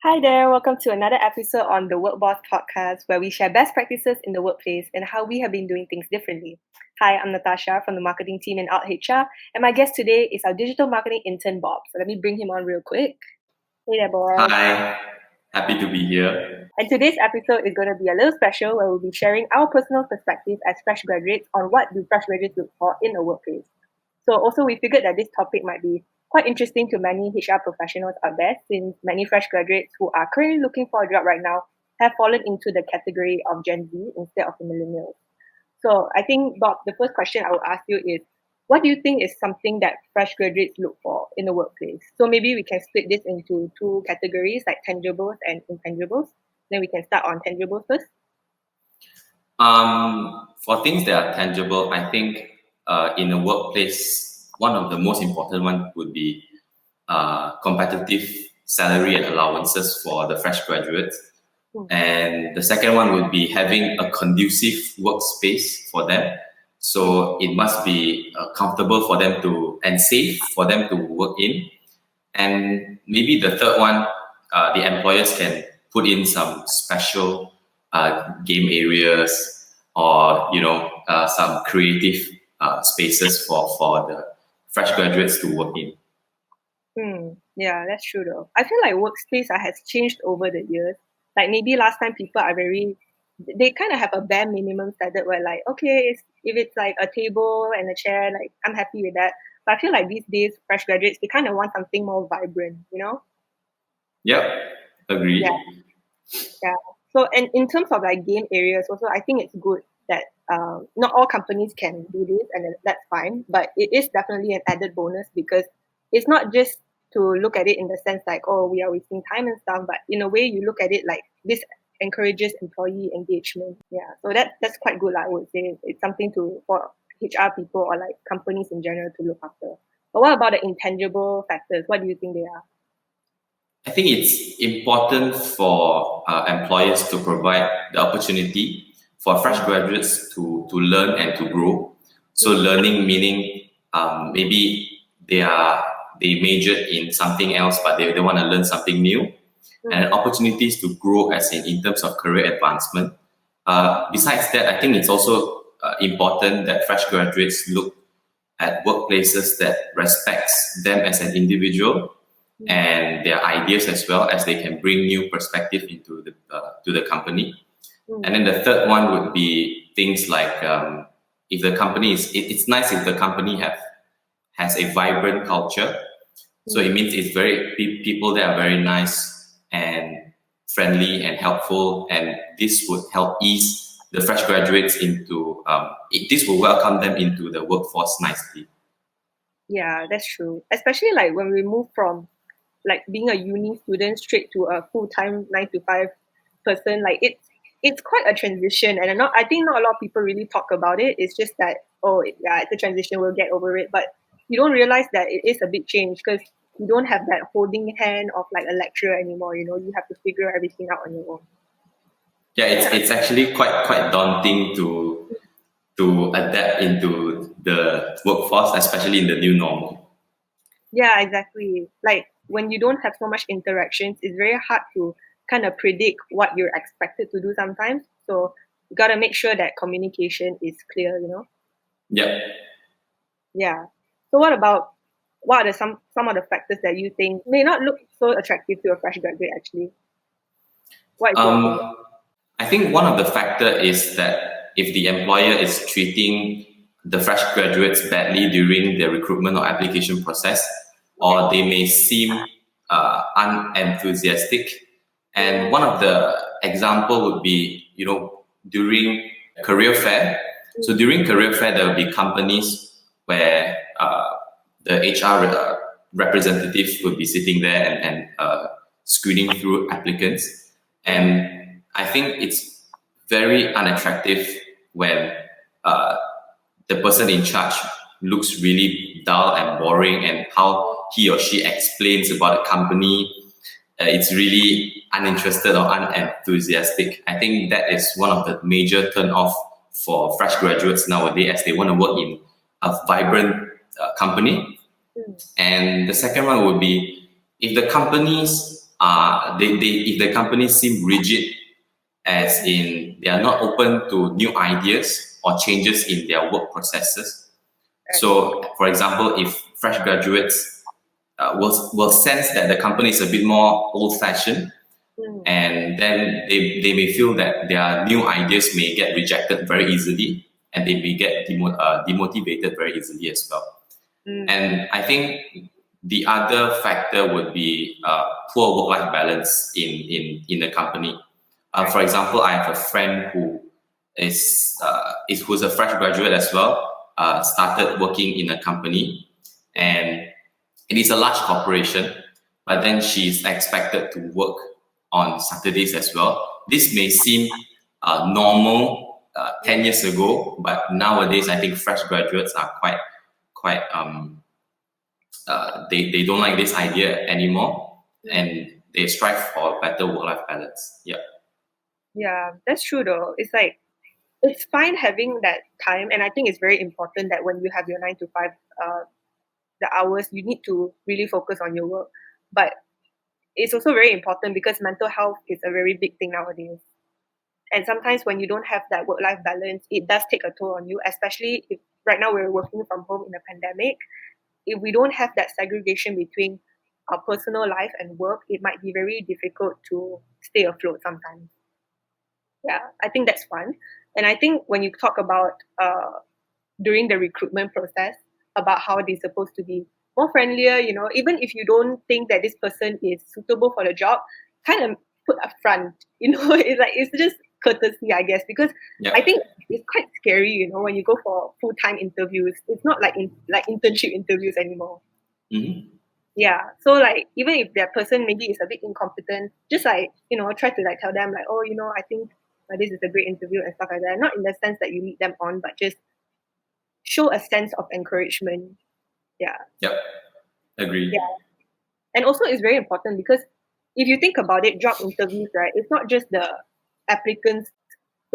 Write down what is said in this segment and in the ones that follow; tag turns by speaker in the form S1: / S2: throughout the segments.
S1: Hi there, welcome to another episode on the Work Boss podcast where we share best practices in the workplace and how we have been doing things differently. Hi, I'm Natasha from the marketing team in altHR, and my guest today is our digital marketing intern, Bob. So let me bring him on real quick. Hey there, Bob.
S2: Hi, happy to be here.
S1: And today's episode is going to be a little special where we'll be sharing our personal perspective as fresh graduates on what do fresh graduates look for in a workplace. So also we figured that this topic might be quite interesting to many HR professionals out there since many fresh graduates who are currently looking for a job right now have fallen into the category of Gen Z instead of the millennials. So I think, Bob, the first question I will ask you is, what do you think is something that fresh graduates look for in the workplace? So maybe we can split this into two categories, like tangibles and intangibles. Then we can start on tangibles first.
S2: For things that are tangible, I think in a workplace, one of the most important ones would be competitive salary and allowances for the fresh graduates. And the second one would be having a conducive workspace for them. So it must be comfortable for them to and safe for them to work in. And maybe the third one, the employers can put in some special game areas or some creative spaces for the fresh graduates to work in.
S1: Yeah, that's true though. I feel like workspace has changed over the years. Like maybe last time people are they kind of have a bare minimum standard where like, okay, if it's like a table and a chair, like I'm happy with that. But I feel like these days, fresh graduates, they kind of want something more vibrant, you know?
S2: Yep, agree.
S1: Yeah. So, and in terms of like game areas, also, I think it's good that not all companies can do this, and that's fine. But it is definitely an added bonus because it's not just to look at it in the sense like, oh, we are wasting time and stuff, but in a way, you look at it like this encourages employee engagement. Yeah. So that's quite good, I would say. It's something for HR people or like companies in general to look after. But what about the intangible factors? What do you think they are?
S2: I think it's important for employers to provide the opportunity for fresh graduates to learn and to grow. So learning meaning maybe they majored in something else, but they want to learn something new, and opportunities to grow as in terms of career advancement. Besides that, I think it's also important that fresh graduates look at workplaces that respects them as an individual and their ideas as well, as they can bring new perspective into the company. And then the third one would be things like if the company it's nice if the company has a vibrant culture. So it means it's people that are very nice and friendly and helpful, and this would help ease the fresh graduates into this will welcome them into the workforce nicely.
S1: Yeah, that's true. Especially like when we move from like being a uni student straight to a full-time 9 to 5 person, like it's quite a transition, and I think not a lot of people really talk about it. It's just that, yeah, it's a transition, we'll get over it, but you don't realize that it is a big change because you don't have that holding hand of like a lecturer anymore. You have to figure everything out on your own.
S2: Yeah, it's actually quite daunting to adapt into the workforce, especially in the new normal.
S1: Yeah, exactly. Like when you don't have so much interactions, it's very hard to kind of predict what you're expected to do sometimes. So you got to make sure that communication is clear,
S2: Yeah.
S1: Yeah. So what are some of the factors that you think may not look so attractive to a fresh graduate actually?
S2: I think one of the factor is that if the employer is treating the fresh graduates badly during the recruitment or application process, or they may seem unenthusiastic. And one of the example would be, during career fair. So during career fair, there will be companies where the HR representatives would be sitting there and screening through applicants. And I think it's very unattractive when the person in charge looks really dull and boring, and how he or she explains about the company, it's really uninterested or unenthusiastic. I think that is one of the major turn-off for fresh graduates nowadays, as they want to work in a vibrant company. And the second one would be, if the companies if the companies seem rigid, as in they are not open to new ideas or changes in their work processes. So, for example, if fresh graduates will sense that the company is a bit more old-fashioned, and then they may feel that their new ideas may get rejected very easily, and they may get demotivated very easily as well. And I think the other factor would be poor work-life balance in the company. For example, I have a friend who who's a fresh graduate as well. Started working in a company, and it is a large corporation. But then she's expected to work on Saturdays as well. This may seem normal 10 years ago, but nowadays I think fresh graduates are quite they don't like this idea anymore, and they strive for better work-life balance.
S1: Yeah, that's true though. It's like, it's fine having that time, and I think it's very important that when you have your 9 to 5, the hours, you need to really focus on your work. But it's also very important because mental health is a very big thing nowadays. And sometimes when you don't have that work-life balance, it does take a toll on you, especially if right now we're working from home in a pandemic. If we don't have that segregation between our personal life and work, it might be very difficult to stay afloat sometimes. Yeah, I think that's fun. And I think when you talk about during the recruitment process, about how they're supposed to be more friendlier, even if you don't think that this person is suitable for the job, kind of put up front, it's just courtesy, I guess, because I think it's quite scary, when you go for full-time interviews. It's not like internship interviews anymore. Yeah, so like even if that person maybe is a bit incompetent, just like, try to like tell them like, oh, I think this is a great interview and stuff like that. Not in the sense that you lead them on, but just show a sense of encouragement. Yeah.
S2: Yep. Agreed.
S1: Yeah. And also it's very important because if you think about it, job interviews, right, it's not just the applicant's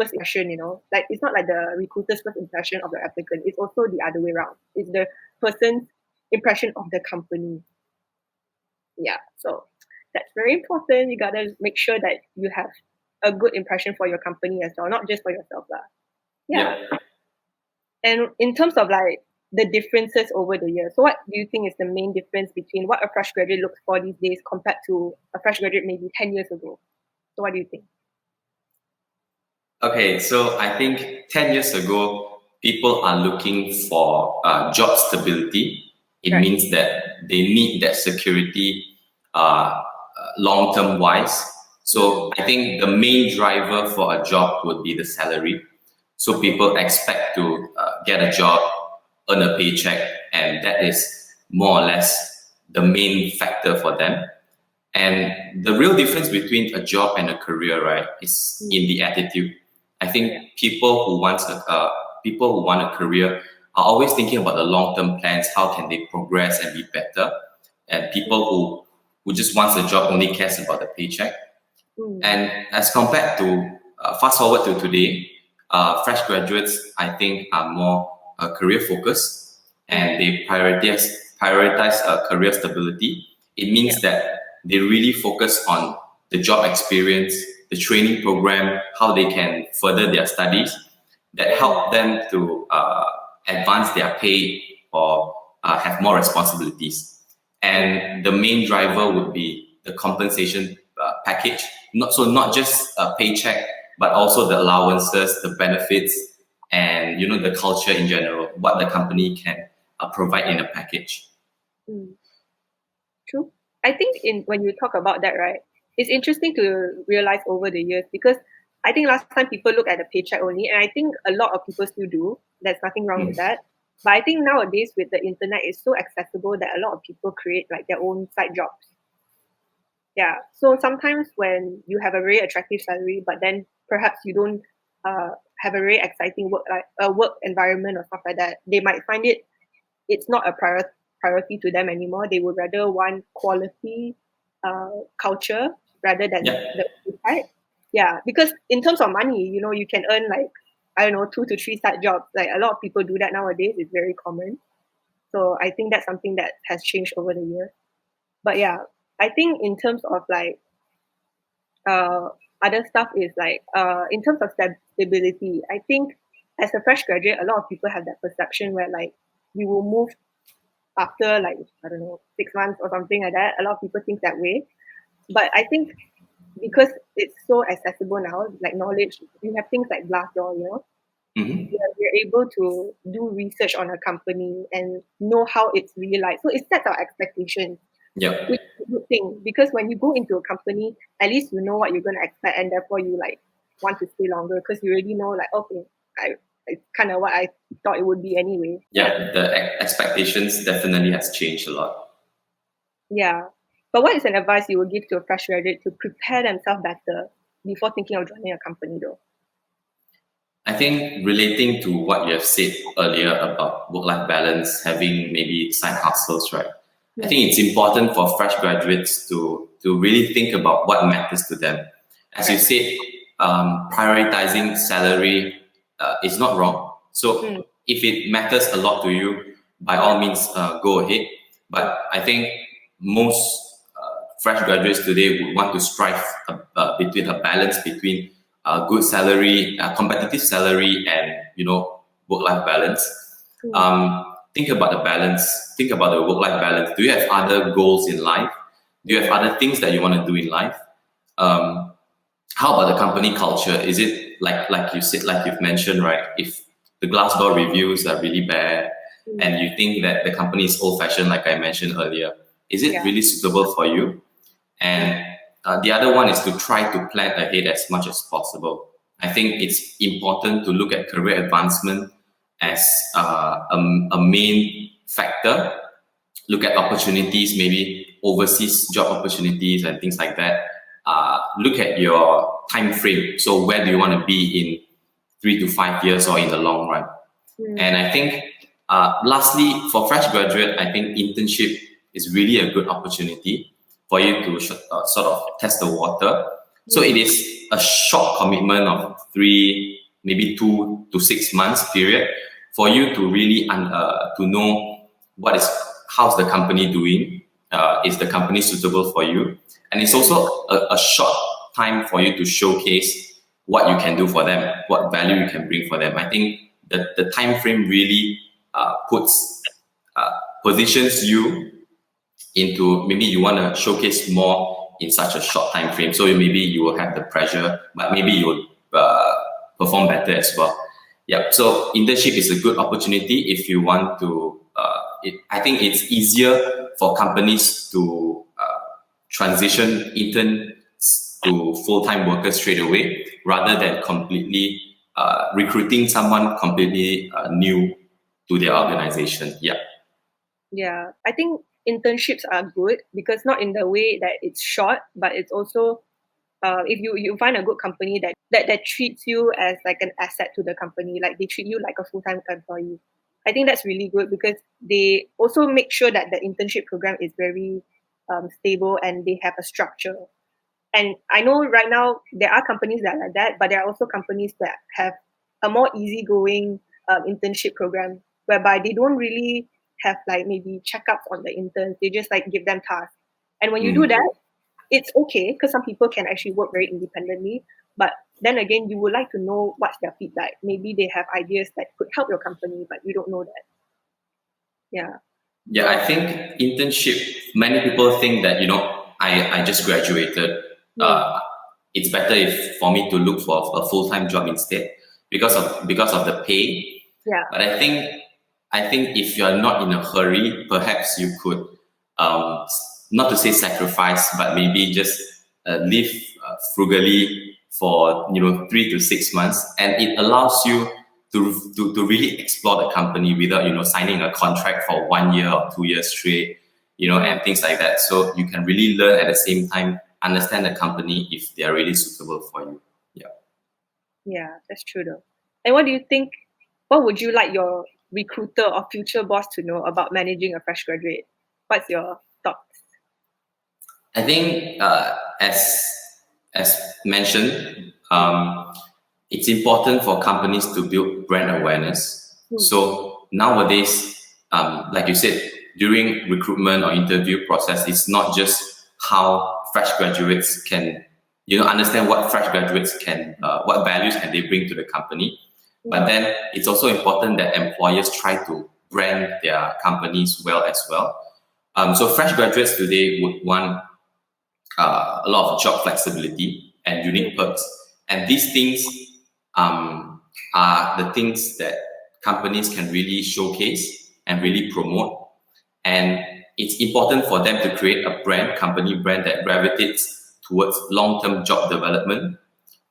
S1: first impression, like it's not like the recruiter's first impression of the applicant. It's also the other way around. It's the person's impression of the company. Yeah. So that's very important. You gotta make sure that you have a good impression for your company as well, not just for yourself. Yeah. And in terms of like the differences over the years, so what do you think is the main difference between what a fresh graduate looks for these days compared to a fresh graduate maybe 10 years ago? So what do you think?
S2: Okay, so I think 10 years ago, people are looking for job stability. It means that they need that security long-term wise. So I think the main driver for a job would be the salary. So people expect to get a job, earn a paycheck, and that is more or less the main factor for them. And the real difference between a job and a career, right, is in the attitude. I think people who want a career are always thinking about the long-term plans. How can they progress and be better? And people who just wants a job only cares about the paycheck. And as compared to fast forward to today, fresh graduates, I think, are more career focused, and they prioritize career stability. It means that they really focus on the job experience, the training program, how they can further their studies that help them to advance their pay or have more responsibilities. And the main driver would be the compensation package. Not just a paycheck, but also the allowances, the benefits, and the culture in general, what the company can provide in a package.
S1: True. I think when you talk about that, right, it's interesting to realize over the years, because I think last time people look at the paycheck only, and I think a lot of people still do. There's nothing wrong with that. But I think nowadays with the internet, it's so accessible that a lot of people create like their own side jobs. Yeah. So sometimes when you have a very attractive salary, but then perhaps you don't have a very exciting work environment or stuff like that, they might find it's not a priority to them anymore. They would rather want quality culture rather than the right. Yeah, because in terms of money, you can earn like, I don't know, 2 to 3 side jobs. Like a lot of people do that nowadays. It's very common. So I think that's something that has changed over the years. But yeah, I think in terms of like other stuff is like in terms of stability, I think as a fresh graduate, a lot of people have that perception where like you will move after like, I don't know, 6 months or something like that. A lot of people think that way. But I think because it's so accessible now, like knowledge, you have things like Glassdoor, you know,
S2: Mm-hmm.
S1: you're able to do research on a company and know how it's really like. So it sets our expectations,
S2: Yeah.
S1: which is a good thing, because when you go into a company, at least you know what you're going to expect, and therefore you like want to stay longer because you already know like, okay, it's kind of what I thought it would be anyway.
S2: Yeah, the expectations definitely has changed a lot.
S1: Yeah. But what is an advice you would give to a fresh graduate to prepare themselves better before thinking of joining a company though?
S2: I think relating to what you have said earlier about work-life balance, having maybe side hustles, right? I think it's important for fresh graduates to really think about what matters to them. As you said, prioritizing salary is not wrong. So if it matters a lot to you, by all means, go ahead. But I think most fresh graduates today would want to strive between a balance between good salary, competitive salary, and work-life balance. Think about the balance. Think about the work-life balance. Do you have other goals in life? Do you have other things that you want to do in life? How about the company culture? Is it like you said, like you've mentioned, right? If the Glassdoor reviews are really bad, and you think that the company is old-fashioned, like I mentioned earlier, is it really suitable for you? And the other one is to try to plan ahead as much as possible. I think it's important to look at career advancement as a main factor. Look at opportunities, maybe overseas job opportunities and things like that. Look at your time frame. So where do you want to be in 3 to 5 years or in the long run? And I think lastly, for fresh graduate, I think internship is really a good opportunity for you to sort of test the water. So it is a short commitment of 3, maybe 2 to 6 months period for you to really to know how's the company doing. Is the company suitable for you? And it's also a short time for you to showcase what you can do for them, what value you can bring for them. I think the time frame really positions you into, maybe you want to showcase more in such a short time frame. So maybe you will have the pressure, but maybe you will perform better as well. Yeah. So internship is a good opportunity if you want to. I think it's easier for companies to transition interns to full-time workers straight away, rather than completely recruiting someone completely new to their organization. Yeah.
S1: Yeah, I think internships are good because not in the way that it's short, but it's also if you find a good company that treats you as like an asset to the company, like they treat you like a full-time employee. I think that's really good because they also make sure that the internship program is very stable and they have a structure. And I know right now there are companies that are like that, but there are also companies that have a more easygoing internship program whereby they don't really have like maybe checkups on the interns. They just like give them tasks. And when you do that, it's okay because some people can actually work very independently. But then again, you would like to know what's their feedback. Maybe they have ideas that could help your company, but you don't know that. Yeah.
S2: Yeah, I think internship, many people think that, I just graduated. It's better for me to look for a full-time job instead because of the pay.
S1: Yeah.
S2: But I think if you're not in a hurry, perhaps you could, not to say sacrifice, but maybe just live frugally for 3 to 6 months, and it allows you to really explore the company without signing a contract for 1 year or 2 years straight, and things like that. So you can really learn at the same time, understand the company if they are really suitable for you.
S1: Yeah, that's true though. And what do you think? What would you like your recruiter or future boss to know about managing a fresh graduate? What's your thoughts?
S2: I think as mentioned, it's important for companies to build brand awareness. So nowadays, like you said, during recruitment or interview process, it's not just how fresh graduates can, understand what fresh graduates can, what values can they bring to the company. But then it's also important that employers try to brand their companies well as well. So fresh graduates today would want a lot of job flexibility and unique perks. And these things are the things that companies can really showcase and really promote. And it's important for them to create a company brand that gravitates towards long-term job development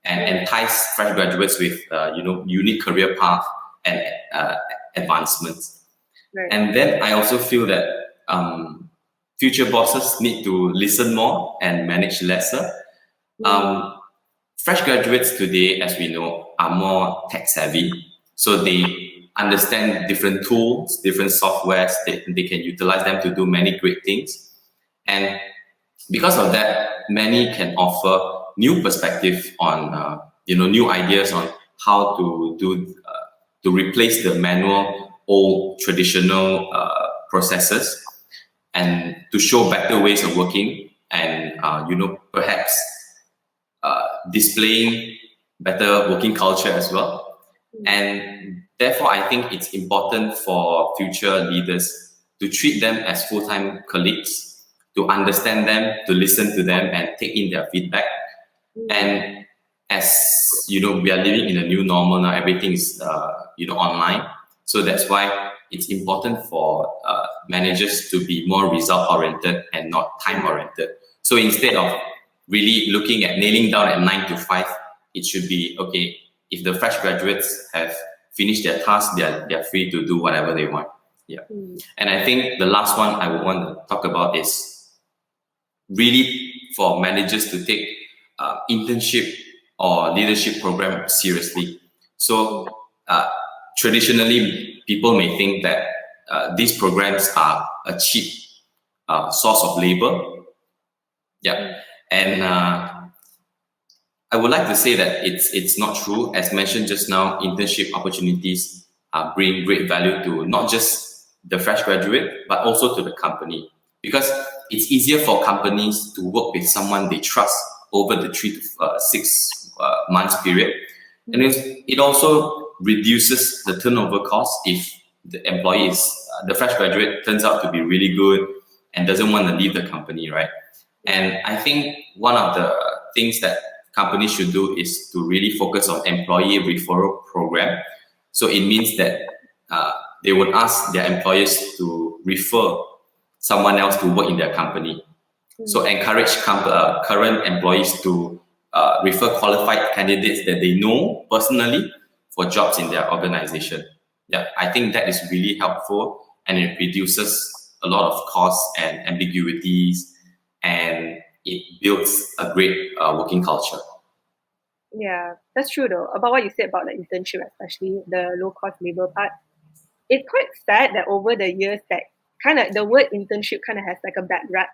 S2: and entice fresh graduates with unique career path and advancements.
S1: Right.
S2: And then I also feel that future bosses need to listen more and manage lesser. Fresh graduates today, as we know, are more tech savvy, so they understand different tools, different softwares. They can utilize them to do many great things, and because of that, many can offer new perspective on new ideas on how to do to replace the manual, old traditional processes, and to show better ways of working, and perhaps displaying better working culture as well. And therefore, I think it's important for future leaders to treat them as full-time colleagues, to understand them, to listen to them, and take in their feedback. And as we are living in a new normal now. Everything is online, so that's why it's important for managers to be more result-oriented and not time-oriented. So instead of really looking at nailing down at 9 to 5, it should be, okay, if the fresh graduates have finished their task, they're free to do whatever they want. Yeah. And I think the last one I would want to talk about is really for managers to take internship or leadership program seriously. So traditionally, people may think that these programs are a cheap source of labor. Yeah. And I would like to say that it's not true. As mentioned just now, internship opportunities bring great value to not just the fresh graduate, but also to the company, because it's easier for companies to work with someone they trust over the 3 to 6 months period. And it also reduces the turnover cost if the employee the fresh graduate turns out to be really good and doesn't want to leave the company, right? And I think one of the things that companies should do is to really focus on employee referral program. So it means that they would ask their employers to refer someone else to work in their company. So encourage current employees to refer qualified candidates that they know personally for jobs in their organization. Yeah, I think that is really helpful, and it reduces a lot of costs and ambiguities, and it builds a great working culture.
S1: Yeah, that's true though. About what you said about the internship, especially the low-cost labor part, it's quite sad that over the years that the word internship has like a bad rap.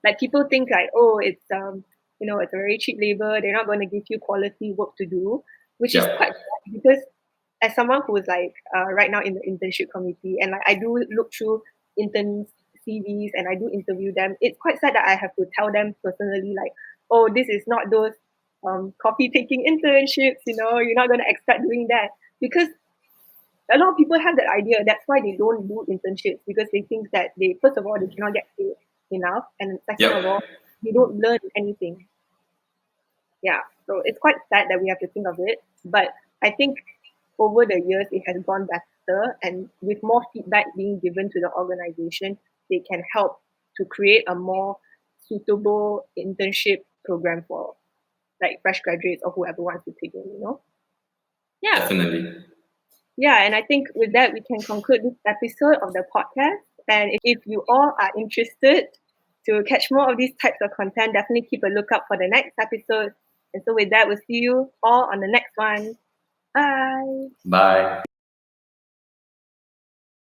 S1: Like people think like, oh, it's it's a very cheap labor. They're not going to give you quality work to do, which is quite sad, because as someone who is like right now in the internship committee, and like I do look through interns CVs and I do interview them, it's quite sad that I have to tell them personally like, oh, this is not those coffee taking internships, you're not going to expect doing that, because a lot of people have that idea. That's why they don't do internships, because they think that first of all, they cannot get paid enough, and second of all, they don't learn anything. Yeah, so it's quite sad that we have to think of it, but I think over the years it has gone better, and with more feedback being given to the organization, they can help to create a more suitable internship program for like fresh graduates or whoever wants to take in, Yeah.
S2: Definitely.
S1: Yeah, and I think with that, we can conclude this episode of the podcast. And if you all are interested to catch more of these types of content, definitely keep a lookout for the next episode. And so with that, we'll see you all on the next one. Bye.
S2: Bye.